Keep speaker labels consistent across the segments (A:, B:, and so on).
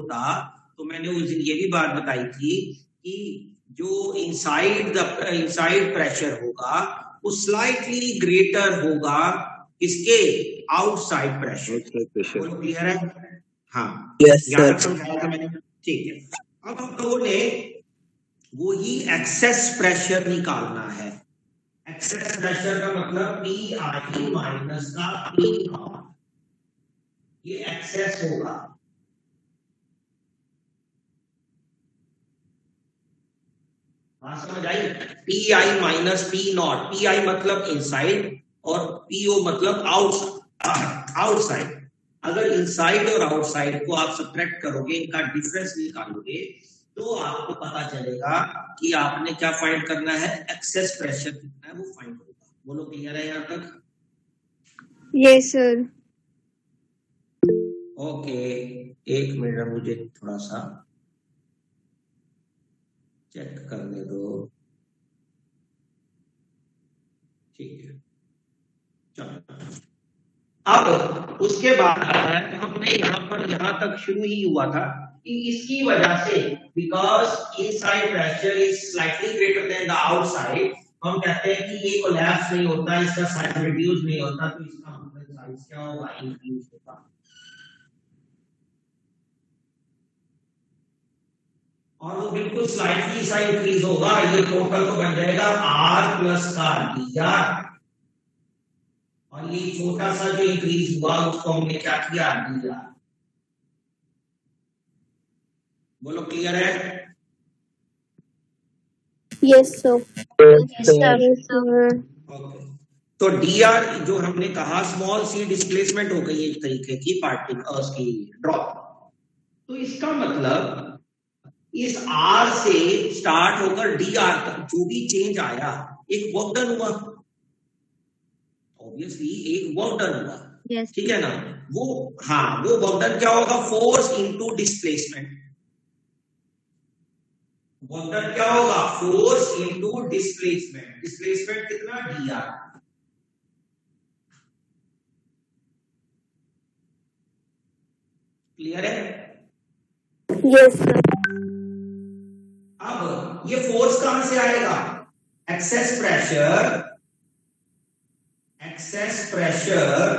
A: होता तो मैंने उस दिन ये भी बात बताई थी कि जो इनसाइड प्रेशर होगा वो स्लाइटली ग्रेटर होगा इसके आउटसाइड प्रेशर। क्लियर है? हाँ, यहाँ तक समझाया था मैंने। ठीक है, अब हम लोगों ने वो ही एक्सेस प्रेशर निकालना है। एक्सेस प्रेशर का मतलब पी आई माइनस का पी नॉट, ये एक्सेस होगा। समझ आई? P I minus P nought, P I मतलब इनसाइड और पीओ मतलब आउटसाइड। अगर इनसाइड और आउटसाइड को आप सब्ट्रैक्ट करोगे, इनका डिफरेंस निकालोगे, तो आपको पता चलेगा कि आपने क्या फाइंड करना है, एक्सेस प्रेशर कितना है वो फाइंड होगा। बोलो क्लियर है यहाँ तक?
B: Yes sir.
A: ओके, एक मिनट मुझे थोड़ा सा चेक करने दो। ठीक है, चलो। अब उसके बाद हमने यहाँ तक शुरू ही हुआ था कि इसकी वजह से because inside pressure is slightly greater than the outside, हम कहते हैं कि ये कोलैप्स नहीं होता, इसका साइज रिड्यूस नहीं होता, तो इसका मतलब साइज क्या होगा, इंक्रीज होगा। और वो बिल्कुल स्लाइटली सा इंक्रीज होगा, ये टोटल तो बन जाएगा आर प्लस का डी आर, और ये छोटा सा जो इंक्रीज हुआ उसको हमने क्या किया, डी आर। बोलो क्लियर है?
B: Yes sir.
A: ओके, तो डी आर जो हमने कहा स्मॉल सी डिस्प्लेसमेंट हो गई एक तरीके की पार्टिकल्स की ड्रॉप। तो इसका मतलब इस आर से स्टार्ट होकर डी आर तक जो भी चेंज आया, एक वर्क डन हुआ, ऑब्वियसली एक वर्क डन हुआ।
B: yes.
A: ठीक है ना? वो हाँ, वो वर्क डन क्या होगा, force into displacement. Work done क्या होगा, फोर्स इनटू डिस्प्लेसमेंट। डिस्प्लेसमेंट कितना, डी आर। क्लियर है?
B: Yes sir.
A: अब ये फोर्स कहां से आएगा, excess pressure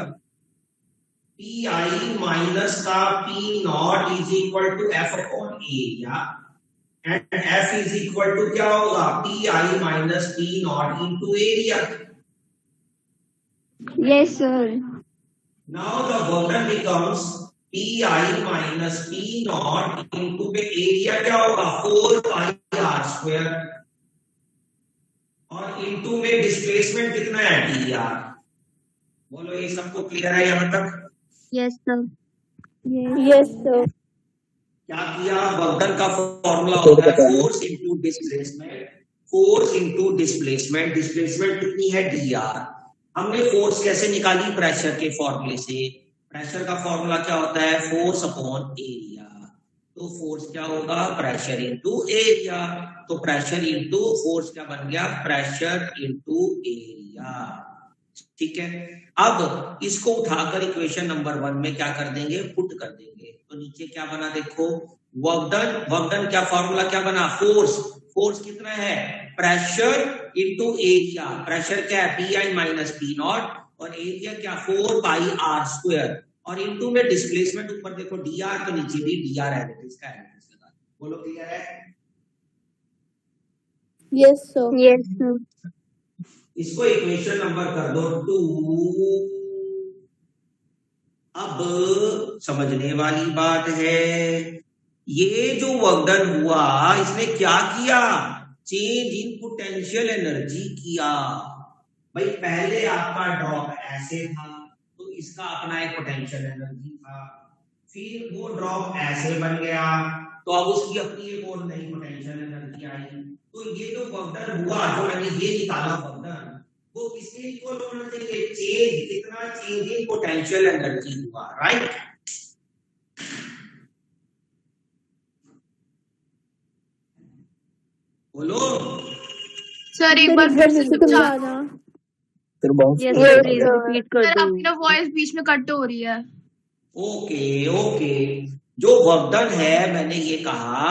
A: P I minus का P naught is equal to F upon area, and F is equal to क्या होगा, P I minus P naught into area.
B: Yes sir.
A: Now the work done becomes P I minus P naught into में area क्या होगा, 4 पाई are square, और into में displacement कितना है, D R. बोलो ये सबको क्लियर है यहाँ तक?
B: Yes sir. Yes sir.
A: क्या किया, वर्क का फॉर्मूला होता है force into displacement, force into displacement, displacement कितनी है, डी आर। हमने फोर्स कैसे निकाली, प्रेशर के फॉर्मूले से। प्रेशर का फॉर्मूला क्या होता है, फोर्स अपॉन एरिया। तो फोर्स क्या होगा, प्रेशर इनटू एरिया। तो प्रेशर इनटू फोर्स क्या बन गया, प्रेशर इनटू एरिया। ठीक है, अब इसको उठाकर इक्वेशन नंबर 1 में क्या कर देंगे, पुट कर देंगे। तो नीचे क्या बना देखो, वर्क डन क्या फॉर्मूला क्या बना, फोर्स कितना है, प्रेशर इनटू एरिया। प्रेशर क्या है, P I minus P not, और एरिया क्या, 4 पाई आर स्क्वायर, और इनटू में डिस्प्लेसमेंट ऊपर देखो डी आर, तो नीचे भी डी आर है, इसका एड्रेस लगा। बोलो क्लियर है?
B: Yes sir. Yes sir.
A: इसको इक्वेशन नंबर कर दो 2। अब समझने वाली बात है, ये जो वर्क डन हुआ इसने क्या किया, चेंज इन पोटेंशियल एनर्जी किया। भाई पहले आपका ड्रॉप ऐसे था, तो इसका अपना एक पोटेंशियल एनर्जी था, फिर वो ड्रॉप ऐसे बन गया, तो अब उसकी अपनी एक और नई पोटेंशियल एनर्जी आई। तो ये जो वर्क डन हुआ, जो मैंने ये निकाला वर्क डन, वो किसके इक्वल होना चाहिए, चेंज, कितना चेंज इन पोटेंशियल एनर्जी हुआ, राइट? बोलो
B: सर, एक बार फिर से समझाना।
C: फिर बहुत
B: रिपीट कर दो, आपकी ना वॉइस बीच में कट हो रही है।
A: ओके जो वर्क डन है, मैंने ये कहा,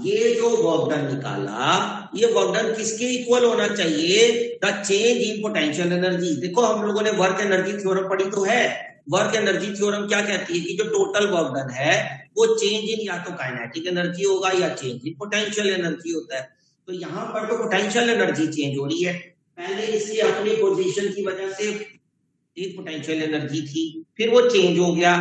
A: ये जो वर्क डन निकाला, ये वर्क डन किसके इक्वल होना चाहिए? The change in potential energy. देखो हम लोगों ने वर्क एनर्जी थ्योरम पढ़ी तो है। वर्क एनर्जी थ्योरम क्या कहती है कि जो टोटल वर्क डन है वो चेंज इन या तो काइनेटिक एनर्जी होगा या चेंज इन पोटेंशियल एनर्जी होता है। तो यहाँ पर तो पोटेंशियल एनर्जी चेंज हो रही है। पहले इसकी अपनी पोजीशन की वजह से एक पोटेंशियल एनर्जी थी, फिर वो चेंज हो गया,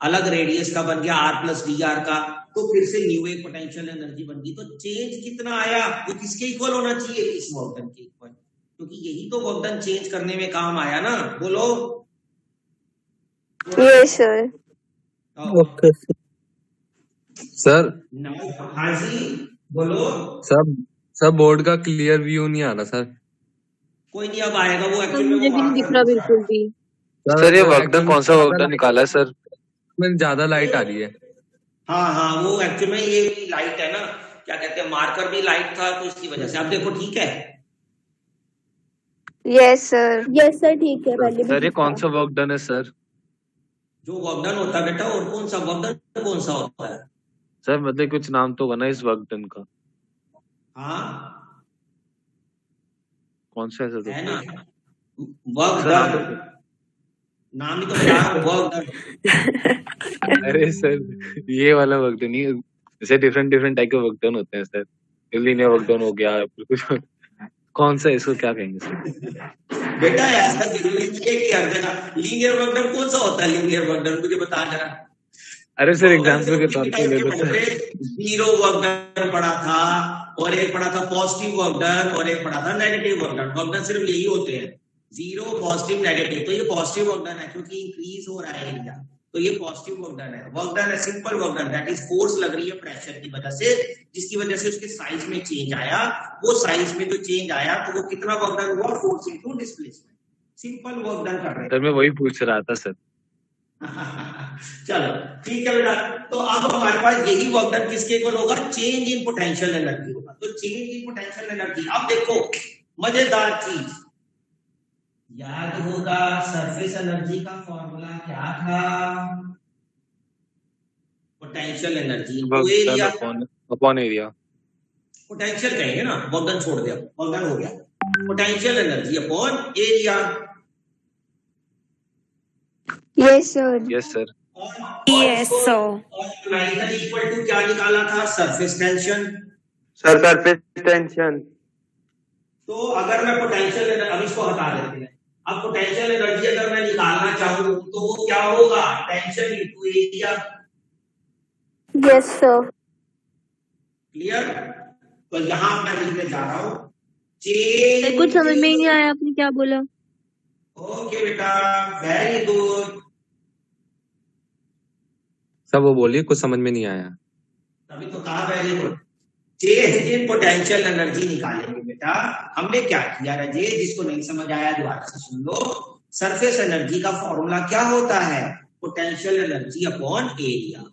A: अलग रेडियस का बन गया आर प्लस डी आर का, तो फिर से न्यू एक पोटेंशियल एनर्जी बन गई। तो चेंज कितना आया? वो किसके इक्वल होना चाहिए? इस वर्क डन के इक्वल, क्योंकि यही तो वर्क डन चेंज करने में काम आया ना। बोलो।
B: Yes sir.
C: Okay
D: sir.
A: हाँ जी बोलो।
D: सब बोर्ड का क्लियर व्यू नहीं आ रहा सर।
A: कोई नहीं, अब आएगा वो। एक्चुअली
B: मुझे भी नहीं दिख रहा बिल्कुल भी।
D: सर ये वर्कडन कौन सा वर्कडन निकाला है सर? में ज्यादा लाइट आ रही है।
A: हाँ, वो एक्चुअली में ये लाइट है ना, क्या कहते हैं, मार्कर भी लाइट था तो इसकी वजह से। आप देखो ठीक है।
B: Yes sir.
C: यस सर ठीक है। पहले
D: सर ये कौन सा वर्कडन है सर?
A: जो वर्कडन होता है बेटा, और कौन सा वर्कडन कौन सा होता है?
D: सर मतलब कुछ नाम तो बना इस वर्कडन का।
A: हाँ
D: कौन सा है
A: है ना, वर्कडन नाम ही तो बता रहा हूँ, वर्कडन।
D: अरे सर ये वाला वर्कडन नहीं, जैसे डिफरेंट टाइप के वर्कडन होते हैं सर। लीनियर वर्कडन हो गया, कुछ कौन सा, इसको क्या कहेंगे सर?
A: बेटा ऐसा जरूरी नहीं है कि हर जगह लीनियर वर्कडन कौन सा होता है। लीनियर वर्कडन मुझे बता जरा।
D: अरे सर एग्जाम्पल के तौर पे ले लो सर।
A: जीरो वर्कडन पढ़ा था, और एक पढ़ा था पॉजिटिव वर्कडन, और एक पढ़ा था नेगेटिव वर्कडन। वर्कडन सिर्फ यही होते हैं, जीरो, पॉजिटिव, नेगेटिव। तो ये पॉजिटिव वर्कडन है क्योंकि इंक्रीज हो रहा है एरिया, तो ये पॉजिटिव वर्कडन है। वर्कडन है simple work done, that is force लग रही है प्रेशर की वजह से, जिसकी वजह से उसके साइज में चेंज आया। वो साइज में जो चेंज आया तो वो कितना वर्कडन हुआ? Force into displacement. Simple work done कर रहे हैं।
D: सर मैं वही पूछ रहा था सर।
A: चलो ठीक है बेटा। तो अब हमारे पास यही वर्कडन किसके इक्वल होगा? चेंज इन पोटेंशियल एनर्जी होगा। तो चेंज इन पोटेंशियल एनर्जी, अब देखो मजेदार चीज याद होगा, सरफेस एनर्जी का फॉर्मूला क्या था? Potential energy area
D: upon area.
A: Potential कहेंगे ना, वर्कडन छोड़ दिया, वर्कडन हो गया। Potential energy upon area.
B: Yes sir.
D: Yes sir.
B: Yes sir.
A: Equal to क्या निकाला था? Surface tension.
E: Sir surface tension.
A: तो अगर मैं पोटेंशियल एनर्जी, अब इसको हटा देते हैं, अब पोटेंशियल एनर्जी अगर मैं निकालना चाहूँ तो वो क्या होगा? Tension into area.
B: Yes sir.
A: Clear? तो यहां मैं लिखने जा रहा हूँ
B: कुछ समझ में ही नहीं आया आपने क्या बोला।
A: ओके बेटा, वेरी गुड।
D: सब वो बोलिए, कुछ समझ में नहीं आया।
A: तभी तो कहा very good. Change in potential energy निकालेंगे बेटा। हमने क्या किया राजेश, जिसको नहीं समझ आया दोबारा से सुन लो। सरफेस एनर्जी का फॉर्मूला क्या होता है? Potential energy upon area.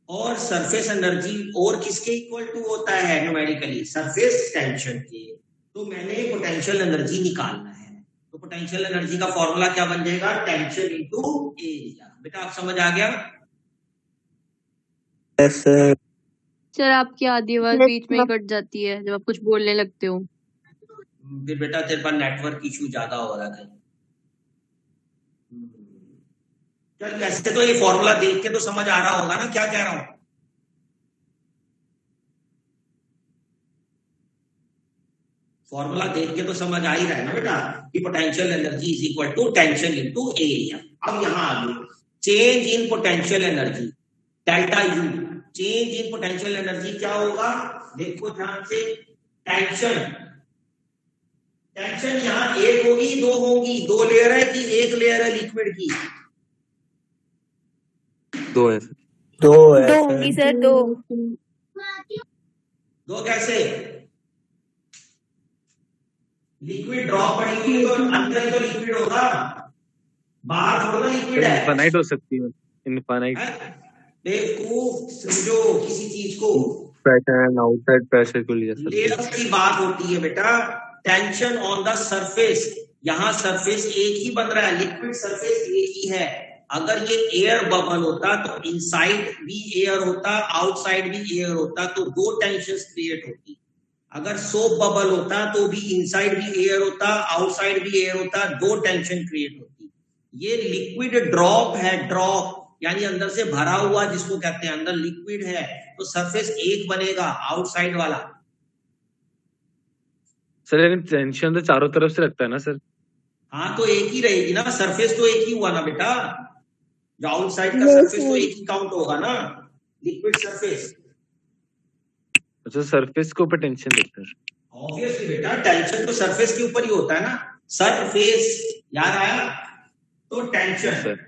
A: और सरफेस एनर्जी और किसके इक्वल टू होता है न्यूमेरिकली? सरफेस टेंशन के। तो मैंने पोटेंशियल एनर्जी निकालना है, तो पोटेंशियल एनर्जी का फॉर्मूला क्या बन जाएगा? Tension into area. बेटा आप समझ आ गया?
C: Yes sir.
B: सर आपकी आधी आवाज बीच में ही कट जाती है जब आप कुछ बोलने लगते हो।
A: फिर बेटा तेरे पास नेटवर्क इशू ज्यादा हो रहा है। चल वैसे तो ये फॉर्मूला देख के तो समझ आ रहा होगा ना क्या कह रहा हूं? फॉर्मूला देख के तो समझ आ ही रहा है ना बेटा कि potential energy is equal to tension into area. अब यहां आगे change in potential energy delta U. Change in potential energy क्या होगा? देखो ध्यान से, टेंशन यहां एक होगी, दो होगी? दो लेयर है कि एक लेयर है लिक्विड की?
D: दो है सर।
C: दो है
B: दो होंगी सर, दो।
A: दो कैसे? लिक्विड ड्रॉप पड़ी हुई है तो अंदर ही तो लिक्विड होगा, बाहर थोड़ा लिक्विड है।
D: इनफाइनाइट हो सकती है, इनफाइनाइट।
A: बेवकूफ समझो किसी चीज को।
D: प्रेशर एंड आउटसाइड प्रेशर को लिया सर।
A: लेयर्स की बात होती है बेटा। टेंशन ऑन द सरफेस, यहाँ सरफेस एक ही बन रहा है, लिक्विड सरफेस एक ही है। अगर ये एयर बबल होता तो इनसाइड भी एयर होता, आउटसाइड भी एयर होता, तो दो टेंशन क्रिएट होती। अगर सोप बबल होता तो भी इनसाइड भी एयर होता, आउटसाइड भी एयर होता, दो टेंशन क्रिएट होती। ये लिक्विड ड्रॉप है, ड्रॉप यानी अंदर से भरा हुआ जिसको कहते हैं, अंदर लिक्विड है तो सरफेस एक बनेगा आउटसाइड वाला।
D: सर लेकिन टेंशन तो चारों तरफ से लगता है ना सर।
A: हाँ तो एक ही रहेगी ना, सरफेस तो एक ही हुआ ना बेटा, जो आउटसाइड का सरफेस तो एक ही काउंट होगा ना, लिक्विड सरफेस।
D: अच्छा सरफेस के ऊपर टेंशन लगता है।
A: ऑब्वियसली बेटा, टेंशन तो सरफेस के ऊपर ही होता है ना, सरफेस याद आया तो टेंशन।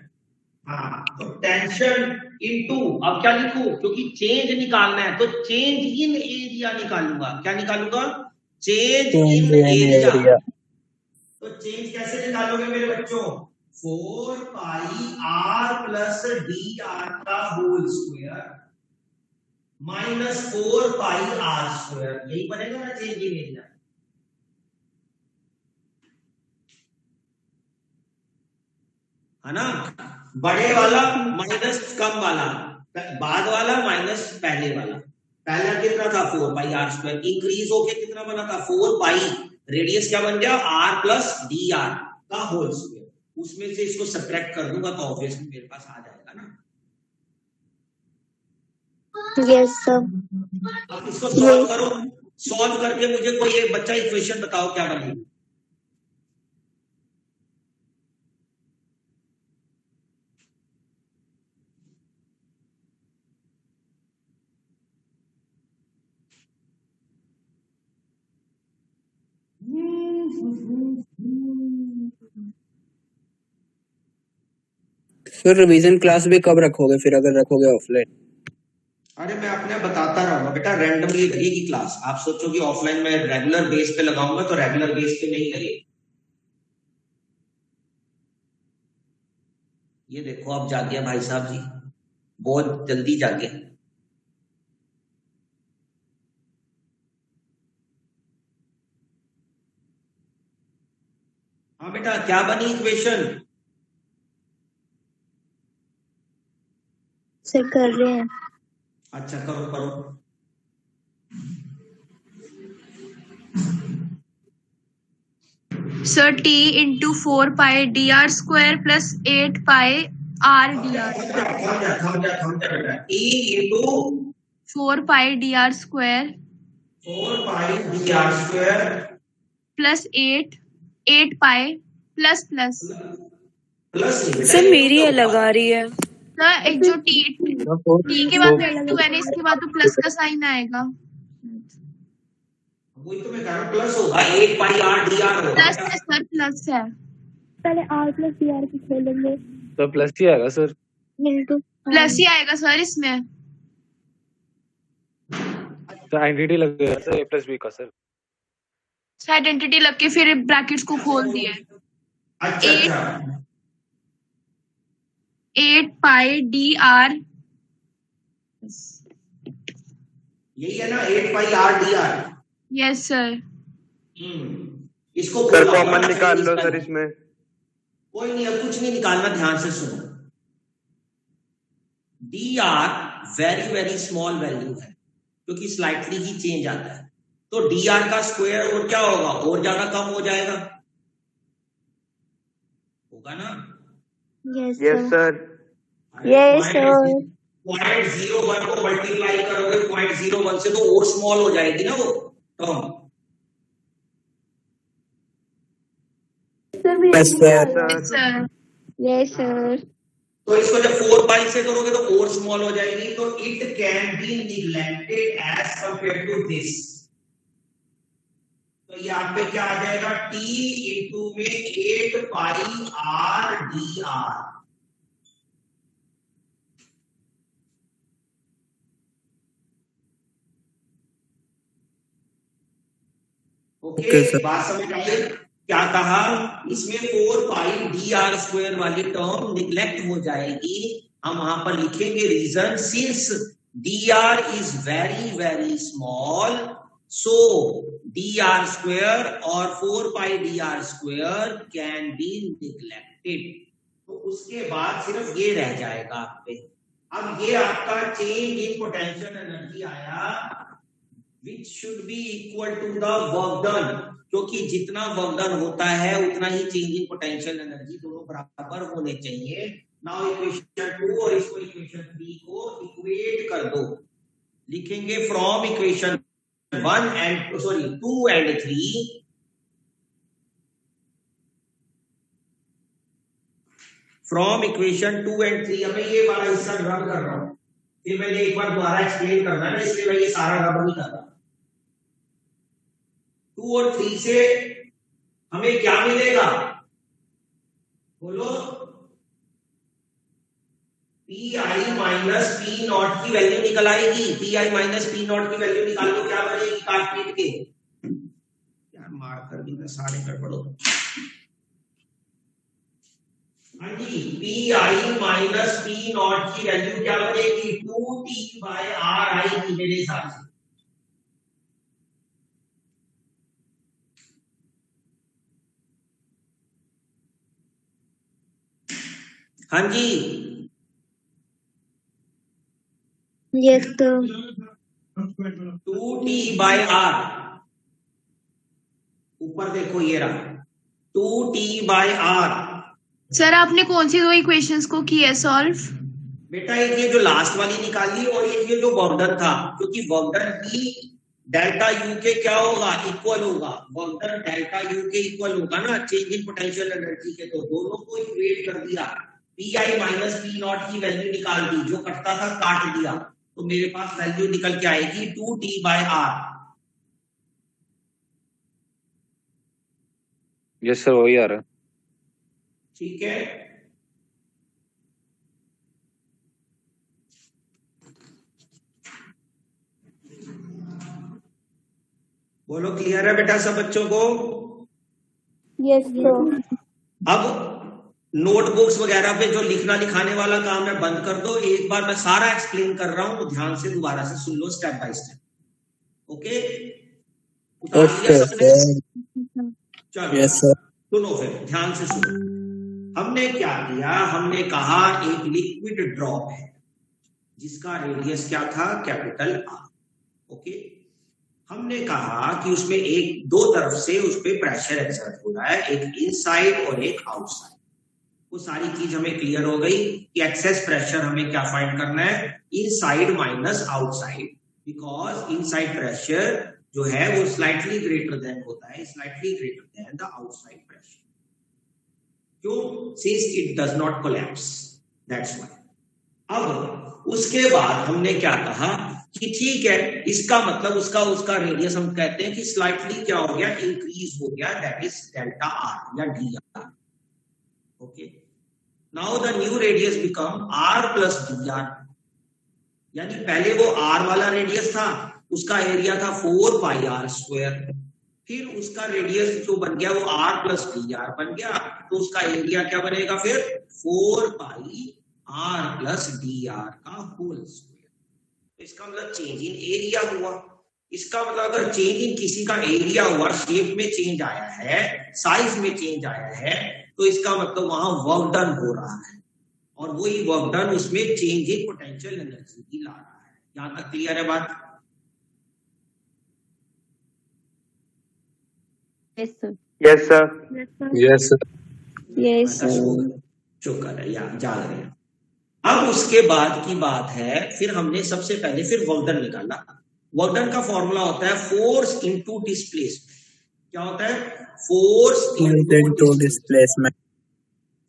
A: हाँ तो टेंशन इनटू, अब क्या लिखूं, क्योंकि चेंज निकालना है तो चेंज इन एरिया निकालूंगा। क्या निकालूंगा? Change in area. तो चेंज कैसे निकालोगे मेरे बच्चों? 4 पाई r प्लस डी आर का होल स्क्वायर माइनस 4 पाई r स्क्वायर, यही बनेगा ना चेंज इन एरिया। है ना, बड़े वाला माइनस कम वाला, बाद वाला माइनस पहले वाला। पहला कितना था? 4 पाई r स्क्वायर, इंक्रीज होके कितना बना था? 4 पाई, रेडियस क्या बन गया? r प्लस डी आर का होल स्क्वायर। उसमें से इसको सब्ट्रैक्ट कर दूंगा तो ऑब्वियसली मेरे पास आ जाएगा ना।
C: Yes sir.
A: अब इसको सॉल्व करो, सॉल्व करके मुझे कोई एक बच्चा इक्वेशन बताओ क्या बनेगी।
F: सर रिवीजन क्लास भी कब रखोगे फिर, अगर रखोगे ऑफलाइन?
A: अरे मैं अपने बताता रहूंगा बेटा, रैंडमली लगेगी क्लास। आप सोचो कि ऑफलाइन में रेगुलर बेस पे लगाऊंगा तो रेगुलर बेस पे नहीं लगेगी। ये देखो अब जाग गया भाई साहब जी, बहुत जल्दी जाग गया। हाँ बेटा क्या बनी इक्वेशन?
C: सर कर रहे हैं।
A: अच्छा करो करो।
B: Sir t into 4 pi D R square plus 8 pi R D R.
A: t into
B: 4 pi D R square
A: 4 pi D R square
B: plus 8 pi plus plus.
A: Plus
C: sir मेरी अलग आ रही है।
B: सर एक जो t के बाद इंटू है ना, इसके बाद तो प्लस का साइन आएगा।
A: वही तो मैं कह रहा हूँ, प्लस होगा 8 पाई आर डी आर होगा।
B: प्लस है सर, प्लस है।
C: पहले r प्लस डी आर को खोलेंगे
D: तो प्लस ही आएगा सर।
C: इनटू
B: प्लस ही आएगा सर इसमें।
D: तो आइडेंटिटी लगेगा सर a प्लस बी का सर।
B: आइडेंटिटी लग के फिर ब्रैकेट्स को खोल दिया।
A: अच्छा
B: 8 पाई डी आर,
A: यही है ना 8 pi R D R.
B: Yes sir.
A: इसको
E: सर कॉमन निकाल लो सर इसमें।
A: कोई नहीं, अब कुछ नहीं निकालना, ध्यान से सुनो। D R very very small value है क्योंकि स्लाइटली ही चेंज आता है, तो डी आर का स्क्वायर और क्या होगा, और ज्यादा कम हो जाएगा, होगा ना?
C: Yes
E: yes sir.
C: Yes sir.
A: 0.01 को मल्टीप्लाई करोगे 0.01 से तो और स्मॉल हो जाएगी ना वो term.
C: Yes
B: sir
C: yes sir.
A: तो इसको जब 4 पाई से करोगे तो और स्मॉल हो जाएगी, तो it can be neglected as compare to this. तो यहाँ पे क्या आ जाएगा, t इंटू में 8 pi R D R. Okay बात समझ आई? क्या कहा इसमें 4 पाई डी आर स्क्वायर वाली टर्म निग्लेक्ट हो जाएगी। हम वहां पर लिखेंगे reason, since D R is very very small so D R square और 4 pi D R square can be neglected. तो उसके बाद सिर्फ ये रह जाएगा आप पे। अब ये आपका चेंज इन पोटेंशियल एनर्जी आया which should be equal to the work done, क्योंकि जितना वर्क डन होता है उतना ही चेंज इन पोटेंशियल एनर्जी, दोनों बराबर होने चाहिए। नाउ इक्वेशन 2 और इसको इक्वेशन 3 को इक्वेट कर दो, लिखेंगे from equation 2 and 3 from equation 2 and 3। हमें ये वाला हिस्सा रब कर रहा हूं, फिर मैंने एक बार दोबारा एक्सप्लेन करना है ना, इसलिए मैं ये सारा रब नहीं कर रहा। 2 और 3 से हमें क्या मिलेगा बोलो? P I minus P naught की वैल्यू निकल आएगी। P I minus P naught की वैल्यू निकाल लो, क्या बनेगी? काट पीट के यार मार कर दी मैं, सारे गड़बड़ो। हाँ जी, P I minus P naught की वैल्यू क्या बनेगी? 2t/r आएगी मेरे हिसाब से। हाँ जी,
C: Yes, sir.
A: 2t/r, ऊपर देखो ये रहा 2t/r।
B: सर आपने कौन सी दो इक्वेशंस को किया सॉल्व?
A: बेटा एक ये जो लास्ट वाली निकाली और एक ये जो वर्क डन था, क्योंकि वर्क डन भी डेल्टा यू के क्या होगा? इक्वल होगा। वर्क डन डेल्टा यू के इक्वल होगा ना चेंज इन पोटेंशियल एनर्जी के, तो दोनों को इक्वेट कर दिया। P I minus P naught की वैल्यू निकाल दी, जो कटता था काट दिया, तो मेरे पास वैल्यू निकल के आएगी 2t/r।
D: यस सर, वही आ रहा है।
A: ठीक है, बोलो क्लियर है बेटा सब बच्चों को?
C: Yes, sir.
A: अब नोटबुक्स वगैरह पे जो लिखना लिखाने वाला काम है बंद कर दो। एक बार मैं सारा एक्सप्लेन कर रहा हूं तो ध्यान से दोबारा से सुन लो स्टेप बाय स्टेप। ओके, उतार लिया सबने? चलो
F: यस सर।
A: सुनो, फिर ध्यान से सुनो। हमने क्या किया? हमने कहा एक लिक्विड ड्रॉप है जिसका रेडियस क्या था? Capital R. ओके, हमने कहा कि उसमें एक दो तरफ से उस पर प्रेशर एक्सर्ट हो रहा है, एक इनसाइड और एक आउटसाइड। वो सारी चीज हमें क्लियर हो गई कि एक्सेस प्रेशर हमें क्या फाइंड करना है? Inside minus outside, because inside pressure जो है वो स्लाइटली ग्रेटर देन होता है, slightly greater than the outside pressure. क्यों? Since it does not collapse, that's why. अब उसके बाद हमने क्या कहा कि ठीक है, इसका मतलब उसका रेडियस हम कहते हैं कि स्लाइटली क्या हो गया? इंक्रीज हो गया, दैट इज डेल्टा आर या D R. Okay, now the new radius become R plus D R, यानी पहले वो आर वाला रेडियस था, उसका एरिया था 4πr², फिर उसका रेडियस जो बन गया वो r प्लस डी आर बन गया, तो उसका एरिया क्या बनेगा फिर? 4πr प्लस डी आर का होल स्क्वायर। इसका मतलब चेंज इन एरिया हुआ। इसका मतलब अगर चेंज इन किसी का एरिया हुआ, शेप में चेंज आया है, साइज में चेंज आया है, तो इसका मतलब वहां वर्क डन हो रहा है, और वही वर्क डन उसमें चेंज इन पोटेंशियल एनर्जी भी ला रहा है। यहां तक क्लियर है बात?
C: Yes, sir.
E: Yes sir.
C: Yes, sir.
F: Yes sir.
C: Yes, sir.
A: शुक्र है, या जाग रहे हैं। अब उसके बाद की बात है, फिर हमने सबसे पहले फिर वर्क डन निकाला। वर्क डन का फॉर्मूला होता है फोर्स इनटू डिस्प्लेसमेंट। क्या होता है? Force
F: into displacement.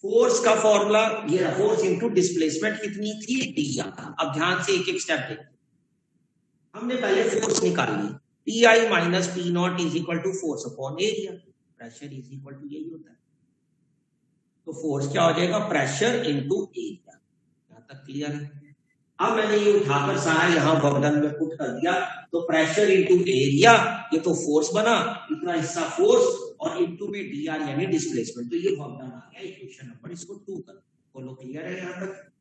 A: फोर्स का फॉर्मूला ये है, फोर्स इनटू डिस्प्लेसमेंट कितनी थी? D R. अब ध्यान से एक एक स्टेप देखो। हमने पहले फोर्स निकाल ली, P I minus P naught is equal to force upon area. Pressure is equal to यही होता है, तो फोर्स क्या हो जाएगा? Pressure into area. यहां तक क्लियर है? अब मैंने ये उठाकर सारा यहाँ वर्कडन में पुट कर दिया, तो प्रेशर इनटू एरिया, ये तो फोर्स बना, इतना हिस्सा फोर्स, और इनटू में डी आर यानी डिस्प्लेसमेंट, तो ये वर्कडन आ गया इक्वेशन नंबर, इसको 2 कर। बोलो क्लियर है यहाँ तक?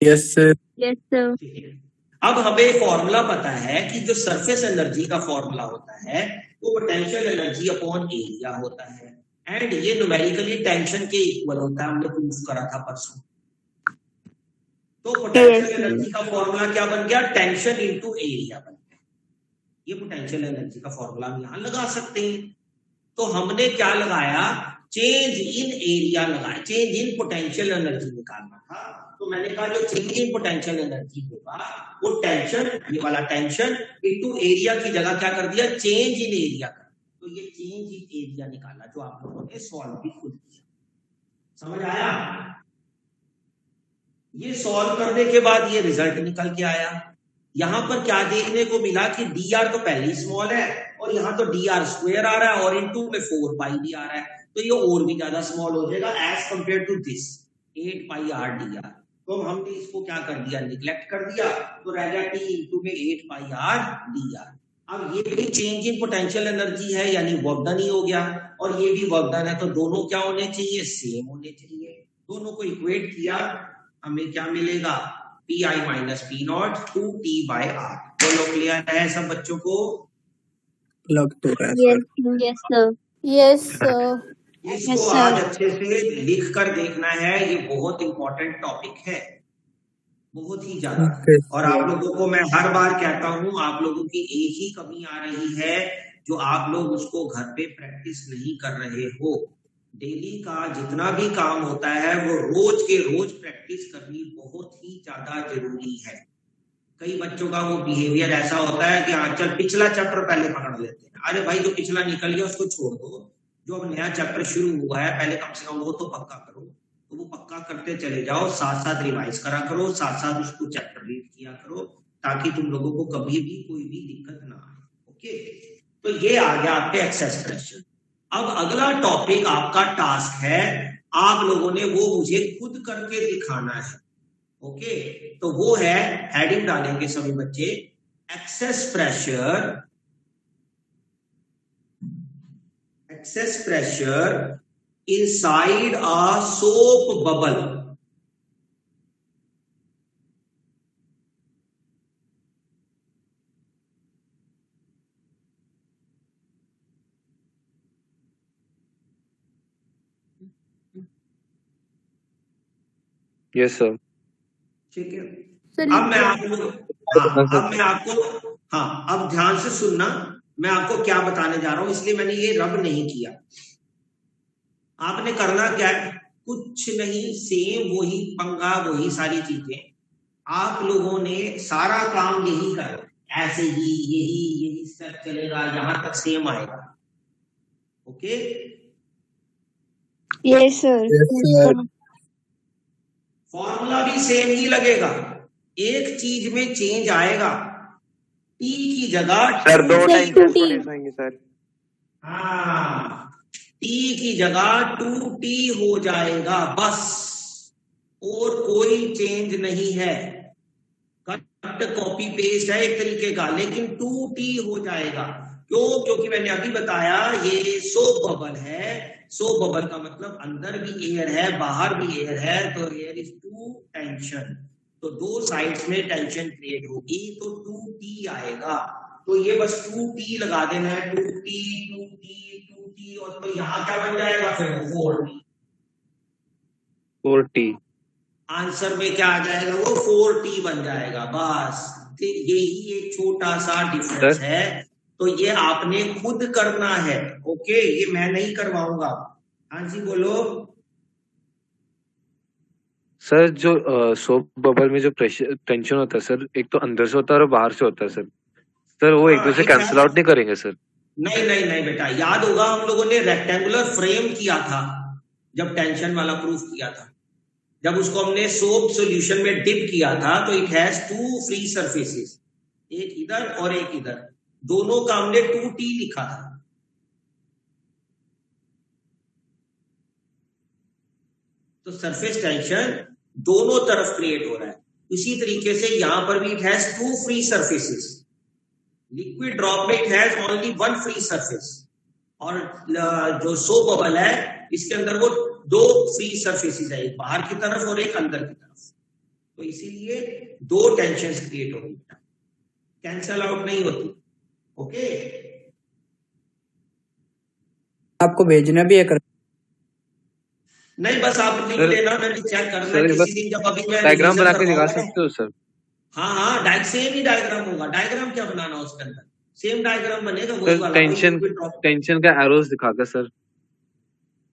F: Yes sir.
C: Yes, sir.
A: ठीक है। अब हमें फॉर्मूला पता है कि जो सरफेस एनर्जी का फॉर्मूला होता है वो पोटेंशियल एनर्जी अपॉन एरिया होता है। एंड ये न्यूमेरिकली टेंशन के इक्वल होता है, हमने प्रूफ करा था परसों। तो पोटेंशियल एनर्जी का फॉर्मूला क्या बन गया, टेंशन इनटू एरिया बन गया। ये पोटेंशियल एनर्जी का फॉर्मूला हम यहां लगा सकते हैं। तो हमने क्या लगाया, चेंज इन एरिया लगाया, चेंज इन पोटेंशियल एनर्जी निकालना था। तो मैंने कहा जो चेंज इन पोटेंशियल एनर्जी होगा वो टेंशन, ये वाला टेंशन इनटू एरिया की जगह क्या कर दिया, चेंज इन एरिया कर। तो ये चेंज इन एरिया निकाला जो आप लोगों ने सॉल्व भी खुद किया। समझ आया? ये सॉल्व करने के बाद ये रिजल्ट निकल के आया। यहां पर क्या देखने को मिला कि डी आर तो पहले ही स्मॉल है और यहाँ तो डी आर स्क्वेयर आ रहा है और इनटू में 4 पाई भी आ रहा है, तो ये और भी ज्यादा स्मॉल हो जाएगा as compare to this 8 pi R D R. तो हमने इसको क्या कर दिया, निग्लेक्ट कर दिया, तो रह गया टी इनटू में 8 पाई आर डी आर। अब ये भी चेंज इन पोटेंशियल एनर्जी है यानी वर्क डन ही हो गया, और ये भी वर्क डन है, तो दोनों क्या होने चाहिए, सेम होने चाहिए। दोनों को इक्वेट किया, हमें क्या मिलेगा, P I minus P naught 2t by R. बोलो क्लियर है सब बच्चों को?
F: लग तो रहा है sir.
C: Yes, sir.
G: Yes, sir.
A: इसको आज अच्छे से लिख कर देखना है, ये बहुत इंपॉर्टेंट टॉपिक है, बहुत ही ज्यादा।
F: Okay,
A: और आप लोगों को मैं हर बार कहता हूं, आप लोगों की एक ही कमी आ रही है जो आप लोग उसको घर पे प्रैक्टिस नहीं कर रहे हो। डेली का जितना भी काम होता है वो रोज के रोज प्रैक्टिस करनी बहुत ही ज्यादा जरूरी है। कई बच्चों का वो बिहेवियर ऐसा होता है कि हाँ चल पिछला चक्र पहले पकड़ लेते हैं। अरे भाई जो पिछला निकल गया उसको छोड़ दो, जो अब नया चक्र शुरू हुआ है पहले कम से कम वो तो पक्का करो। तो वो पक्का करते चले जाओ, साथ साथ रिवाइज करा करो, साथ साथ उसको चैप्टर रीड किया करो, ताकि तुम लोगों को कभी भी कोई भी दिक्कत ना आए। ओके, तो ये आ गया आपके एक्सेस प्रेशर। अब अगला टॉपिक आपका टास्क है, आप लोगों ने वो मुझे खुद करके दिखाना है। ओके, तो वो है, हेडिंग डालेंगे सभी बच्चे, excess pressure, excess pressure inside a soap bubble।
D: Yes sir.
A: ठीक है,
G: Sir,
A: अब मैं आपको अब ध्यान से सुनना, मैं आपको क्या बताने जा रहा हूं, इसलिए मैंने ये रब नहीं किया। आपने करना क्या है, कुछ नहीं, सेम वही पंगा वही सारी चीजें, आप लोगों ने सारा काम यही करना, ऐसे ही यही स्टेप चलेगा, यहां तक सेम आएगा। Okay,
C: Yes, sir.
F: Yes, sir.
A: Formula भी सेम ही लगेगा, एक चीज में चेंज आएगा, टी की जगह
E: सर 2
G: Sir,
E: टाइम
G: 2T.
E: छोटे आएंगे सर।
A: हाँ, टी की जगह 2t हो जाएगा बस, और कोई चेंज नहीं है। कट कॉपी पेस्ट है एक तरीके का, लेकिन 2t हो जाएगा। क्यों? क्योंकि मैंने अभी बताया ये सोप बबल है, सोप बबल का मतलब अंदर भी एयर है बाहर भी एयर है, तो एयर इज टू टेंशन, तो दो साइड्स में टेंशन क्रिएट होगी, तो 2t आएगा। तो ये बस 2t लगा देना है, 2t 2t, और तो यहाँ क्या बन जाएगा फिर 4t।
D: 4t
A: आंसर में क्या आ जाएगा, वो 4t बन जाएगा बस। यही एक छोटा सा डिफरेंस है, तो ये आपने खुद करना है। ओके, ये मैं नहीं करवाऊंगा। हाँ जी बोलो।
D: सर, जो सोप बबल में जो प्रेशर टेंशन होता है सर, एक तो अंदर से होता है और बाहर से होता है सर वो एक दूसरे कैंसिल आउट नहीं करेंगे सर?
A: नहीं बेटा, याद होगा हम लोगों ने रेक्टेंगुलर फ्रेम किया था जब टेंशन वाला प्रूफ किया था, जब उसको हमने सोप सॉल्यूशन में डिप किया था, तो इट हैज 2 फ्री सरफेसेस, एक इधर और एक इधर, दोनों का हमने 2t लिखा था। तो सरफेस टेंशन दोनों तरफ क्रिएट हो रहा है। इसी तरीके से यहां पर भी it has 2 free surfaces, liquid drop में it has only 1 free surface, और जो सोप बबल है इसके अंदर वो 2 फ्री सरफेसेस है, एक बाहर की तरफ और एक अंदर की तरफ, तो इसीलिए 2 टेंशन क्रिएट होगी, कैंसल आउट नहीं होती। ओके,
F: आपको भेजना भी है कर
A: नहीं बस आप लिख
D: सर
A: लेना, मैंने चेक करना
D: सर एक बार
A: किसी दिन जब अभी मैं
D: डायग्राम
A: रिवीजन
D: बना के दिखा
A: करवाऊंगा ना।
D: सकते हो सर?
A: हाँ हाँ, सेम ही डायग्राम होगा। डायग्राम क्या बनाना उसके अंदर, सेम डायग्राम बनेगा वही
D: सर
A: वाला, कोई
D: टेंशन का एरोस दिखाकर सर।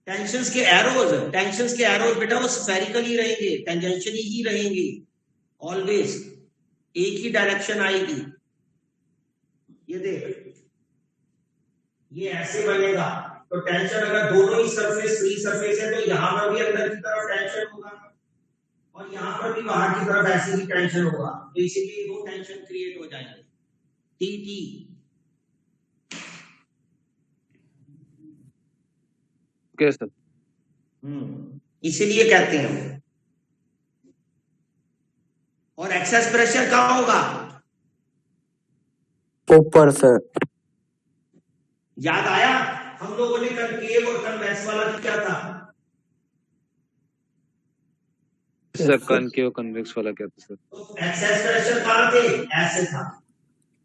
A: टेंशंस के एरोज बेटा वो स्फेरिकल ही रहेंगे, टेंजेंशियल ही रहेंगे ऑलवेज, एक ही डायरेक्शन आएगी। ये देख, ये ऐसे बनेगा तो टेंशन अगर दोनों ही सरफेस फ्री सरफेस है तो यहां पर भी अंदर की तरफ टेंशन होगा और यहां पर भी बाहर की तरफ ऐसी ही टेंशन होगा, तो इसीलिए दो टेंशन क्रिएट हो जाएंगे। T T
D: okay sir.
A: इसीलिए कहते हैं। और एक्सेस प्रेशर कहाँ होगा?
F: ऊपर सर।
A: याद आया हम लोगों ने कनकेव और कन्वेक्स वाला क्या था?
D: सर कनकेव कन्वेक्स वाला क्या था सर?
A: तो एक्सेस प्रेशर कहाँ थे? ऐसे था।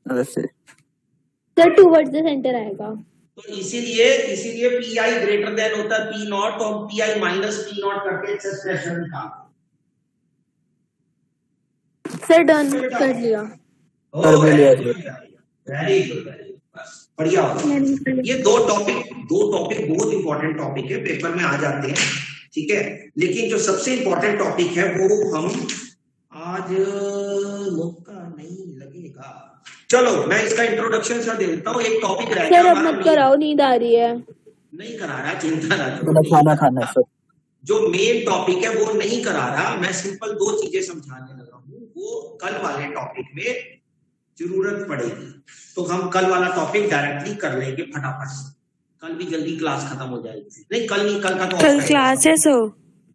F: ऐसे
C: सर टूवर्ड्स द सेंटर आएगा।
A: तो इसीलिए पी आई ग्रेटर देन होता है पी नॉट, तो हम P I minus P not करके एक्सेस प्रेशर निकालते।
C: सर डन कर लिया।
A: वेरी गुड बस बढ़िया हो। ये दो टॉपिक बहुत इंपॉर्टेंट टॉपिक है, पेपर में आ जाते हैं, ठीक है। लेकिन जो सबसे इंपॉर्टेंट टॉपिक है वो हम आज मौका नहीं लगेगा। चलो मैं इसका इंट्रोडक्शन सा दे देता हूँ। एक टॉपिक रह गया
C: सर अब
A: हमारा
C: मत कराओ, नींद आ रही है।
A: नहीं करा रहा, चिंता ना
F: मेरा
A: करो।
F: खाना खाना है सर।
A: जो मेन टॉपिक है वो नहीं करा रहा, मैं सिंपल दो चीजें समझाने लगा हूँ, वो कल वाले टॉपिक में जरूरत पड़ेगी। तो हम कल वाला टॉपिक डायरेक्टली कर लेंगे फटाफट से, कल भी जल्दी क्लास खत्म हो जाएगी। नहीं कल नहीं, कल का तो
B: कल क्लास है सो।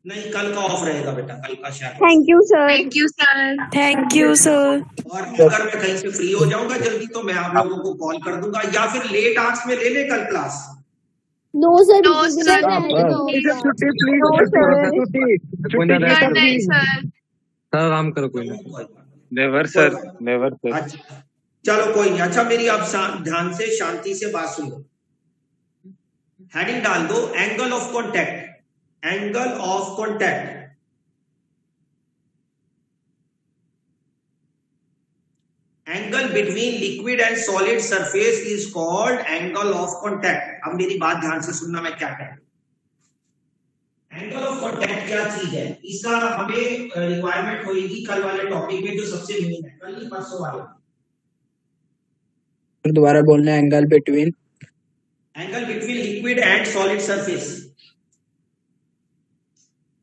A: नहीं, कल का ऑफ रहेगा बेटा, कल का शायद।
C: Thank you sir.
B: Thank you sir. Thank you sir.
A: और अगर मैं कहीं से फ्री हो जाऊंगा जल्दी तो मैं आप लोगों को कॉल कर दूंगा, या फिर लेट आवर्स में ले ले कल class.
C: No sir,
B: no sir,
F: छुट्टी प्लीज।
B: सर नहीं सर।
D: सर काम करो कोई ना। Never sir, never sir.
A: अच्छा चलो कोई नहीं। अच्छा मेरी आप ध्यान से शांति से बात सुनो। हेडिंग डाल दो angle of contact. Angle of contact, angle between liquid and solid surface is called angle of contact. अब मेरी बात ध्यान से सुनना, मैं क्या कह रहा हूं। एंगल ऑफ कॉन्टैक्ट क्या चीज है, इसका हमें रिक्वायरमेंट होगी कल वाले टॉपिक में, जो सबसे मेन है, कल नहीं परसों वाले।
F: दोबारा बोलना, angle between
A: liquid and solid surface.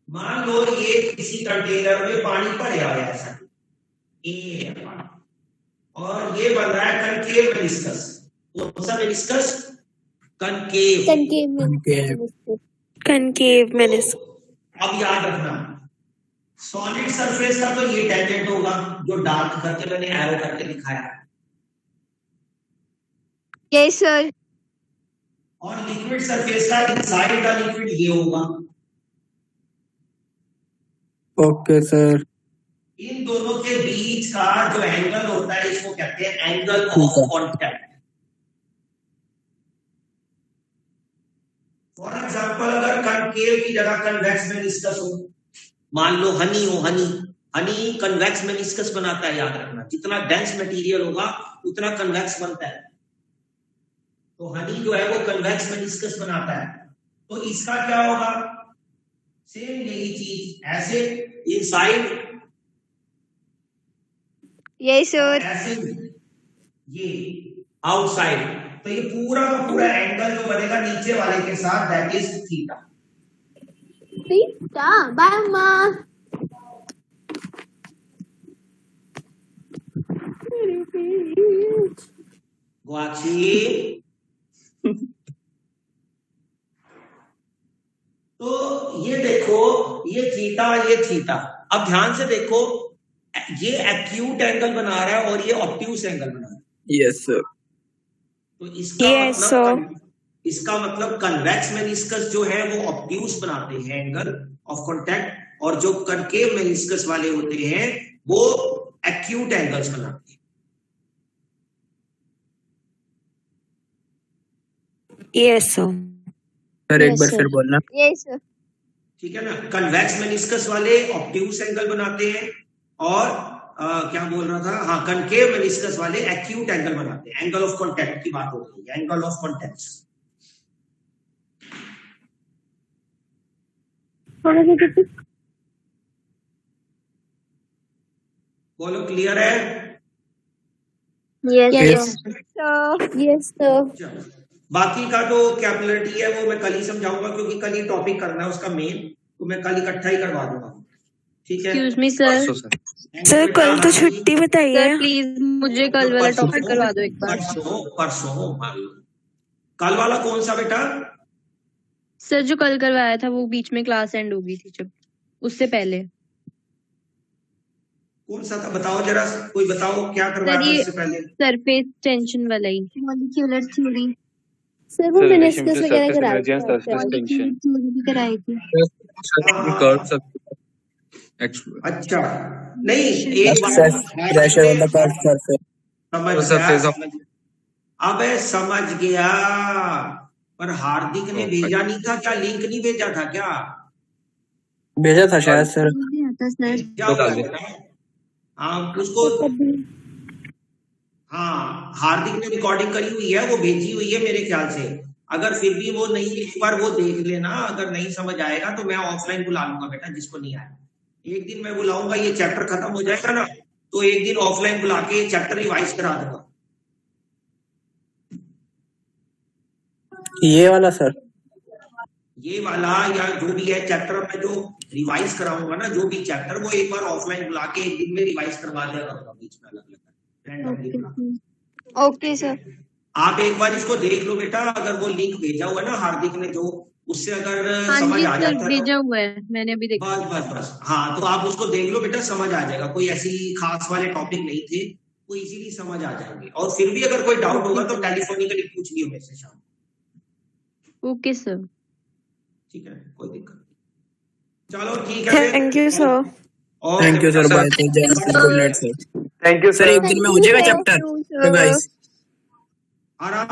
A: मान लो ये किसी कंटेनर में पानी भरा हुआ है ऐसा, और ये बन रहा है कनकेव मेनिस्कस। कौन सा मेनिस्कस? कनकेव।
B: Concave meniscus.
A: अब याद रखना, सॉलिड सरफेस का तो ये टेंजेंट होगा जो डार्क करके मैंने एरो करके दिखाया,
C: यस सर।
A: और लिक्विड सरफेस का इनसाइड का लिक्विड ये होगा।
F: Okay sir.
A: इन दोनों के बीच का जो एंगल होता है इसको कहते हैं angle of contact. For example अगर कनकेव की जगह कन्वेक्स मेनिस्कस हो, मान लो हनी हो, हनी कन्वेक्स मेनिस्कस बनाता है। याद रखना, जितना डेंस मटेरियल होगा उतना कन्वेक्स बनता है। तो हनी जो है वो कन्वेक्स मेनिस्कस बनाता है। तो इसका क्या होगा? सेम यही चीज, ऐसे इनसाइड,
C: यस सर।
A: ऐसे ये आउटसाइड। तो ये पूरा का पूरा एंगल जो बनेगा नीचे वाले के साथ, that is theta.
C: Theta by माँ।
A: गुआची। तो ये देखो, ये थीटा। अब ध्यान से देखो, ये एक्यूट एंगल बना रहा है और ये ऑब्ट्यूस एंगल बना रहा है।
F: Yes sir.
A: तो इसका मतलब कन्वेक्स मेनिस्कस जो है वो ऑब्ट्यूस बनाते हैं एंगल ऑफ कॉन्टैक्ट, और जो कनकेव मेनिस्कस वाले होते हैं वो एक्यूट एंगल्स बनाते हैं।
B: Yes sir.
F: सर एक बार फिर बोलना।
C: Yes sir.
A: ठीक है ना। कन्वेक्स मेनिस्कस वाले ऑब्ट्यूस एंगल बनाते हैं और क्या बोल रहा था, हाँ, कनकेव मेनिस्कस वाले एक्यूट एंगल बनाते हैं। एंगल ऑफ कॉन्टैक्ट की बात हो रही है, एंगल ऑफ कॉन्टैक्ट। बोलो, क्लियर है?
C: Yes,
B: Yes.
C: sir. Yes, sir.
A: चलो, बाकी का तो कैपिलरिटी है वो मैं कल ही समझाऊंगा, क्योंकि कल ही टॉपिक करना है उसका मेन, तो मैं कल इकट्ठा ही करवा दूंगा। ठीक है
B: Excuse me, sir.
G: सर कल तो छुट्टी बताइए।
B: Sir, please मुझे कल वाला टॉपिक करवा दो एक बार।
A: परसों कल वाला कौन सा बेटा?
B: सर जो कल करवाया था वो बीच में क्लास एंड हो गई थी जब, उससे पहले।
A: कौन सा था बताओ जरा, कोई बताओ क्या करवाया था उससे पहले?
B: सरफेस टेंशन वाला ही।
C: Molecular theory. Sir, वो meniscus वगैरह कराई थी। कराई थी।
A: अच्छा, नहीं एक
F: pressure on the curved surface.
A: अबे समझ गया, पर हार्दिक ने भेजा नहीं था क्या? लिंक नहीं भेजा था क्या?
F: भेजा था शायद सर।
A: क्या हुआ बेटा? हाँ उसको, हाँ हार्दिक ने रिकॉर्डिंग करी हुई है, वो भेजी हुई है मेरे ख्याल से। अगर फिर भी वो नहीं, एक बार वो देख लेना, अगर नहीं समझ आएगा तो मैं ऑफलाइन बुला लूंगा बेटा, जिसको नहीं आया। एक दिन मैं बुलाऊंगा, ये चैप्टर खत्म हो जाएगा ना, तो एक दिन ऑफलाइन बुला के चैप्टर रिवाइज करा दूंगा।
F: ये वाला सर?
A: ये वाला या जो भी है चैप्टर में जो रिवाइज कराऊंगा ना, जो भी चैप्टर, वो एक बार ऑफलाइन बुला के एक दिन में रिवाइज करवा दिया करूंगा, बीच में अलग।
C: Okay, sir.
A: आप एक बार इसको देख लो बेटा, अगर वो लिंक भेजा हुआ है ना हार्दिक ने, जो उससे अगर
B: हाँ
A: समझ
B: जी
A: आ
B: सर,
A: जाता है,
B: भेजा हुआ है मैंने अभी देखा।
A: बस हाँ, तो आप उसको देख लो बेटा, समझ आ जाएगा। कोई ऐसी खास वाले टॉपिक नहीं थे, वो इजीली समझ आ जाएंगे। और फिर भी अगर कोई डाउट होगा तो टेलीफोनिकली पूछ लियो मेरे से शाम।
B: Okay sir.
A: ठीक है, कोई दिक्कत नहीं। चलो ठीक है,
G: thank you sir.
F: Thank you sir, bye sir, good night sir.
E: Thank you
F: sir एक दिन में हो जाएगा chapter?
C: Thank you, sir.
F: Guys
A: आराम